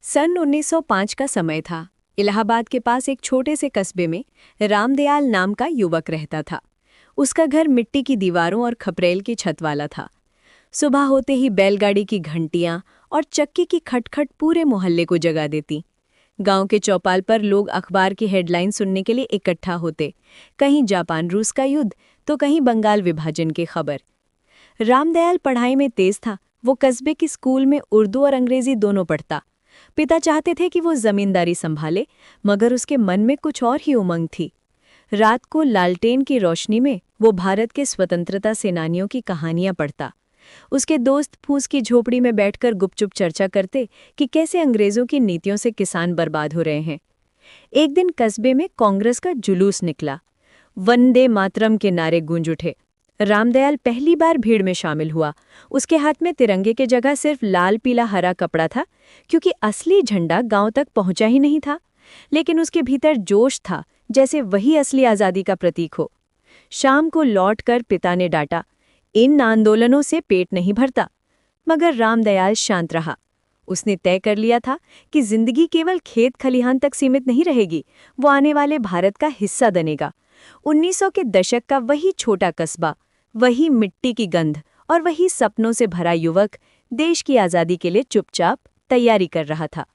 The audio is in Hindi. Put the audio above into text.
सन 1905 का समय था। इलाहाबाद के पास एक छोटे से कस्बे में रामदयाल नाम का युवक रहता था। उसका घर मिट्टी की दीवारों और खपरेल की छत वाला था। सुबह होते ही बैलगाड़ी की घंटियां और चक्की की खटखट पूरे मोहल्ले को जगा देती। गांव के चौपाल पर लोग अखबार की हेडलाइन सुनने के लिए इकट्ठा होते। कहीं जापान रूस का युद्ध तो कहीं बंगाल विभाजन की खबर। रामदयाल पढ़ाई में तेज था। वो कस्बे की स्कूल में उर्दू और अंग्रेजी दोनों पढ़ता। पिता चाहते थे कि वो जमींदारी संभाले, मगर उसके मन में कुछ और ही उमंग थी। रात को लालटेन की रोशनी में वो भारत के स्वतंत्रता सेनानियों की कहानियां पढ़ता। उसके दोस्त फूस की झोपड़ी में बैठकर गुपचुप चर्चा करते कि कैसे अंग्रेजों की नीतियों से किसान बर्बाद हो रहे हैं। एक दिन कस्बे में कांग्रेस का जुलूस निकला। वंदे मातरम के नारे गूंज उठे। रामदयाल पहली बार भीड़ में शामिल हुआ। उसके हाथ में तिरंगे की जगह सिर्फ लाल पीला हरा कपड़ा था, क्योंकि असली झंडा गांव तक पहुंचा ही नहीं था। लेकिन उसके भीतर जोश था, जैसे वही असली आज़ादी का प्रतीक हो। शाम को लौटकर पिता ने डांटा, इन आंदोलनों से पेट नहीं भरता। मगर रामदयाल शांत रहा। उसने तय कर लिया था कि जिंदगी केवल खेत खलिहान तक सीमित नहीं रहेगी, वो आने वाले भारत का हिस्सा बनेगा। 1900 के दशक का वही छोटा कस्बा, वही मिट्टी की गंध और वही सपनों से भरा युवक देश की आज़ादी के लिए चुपचाप तैयारी कर रहा था।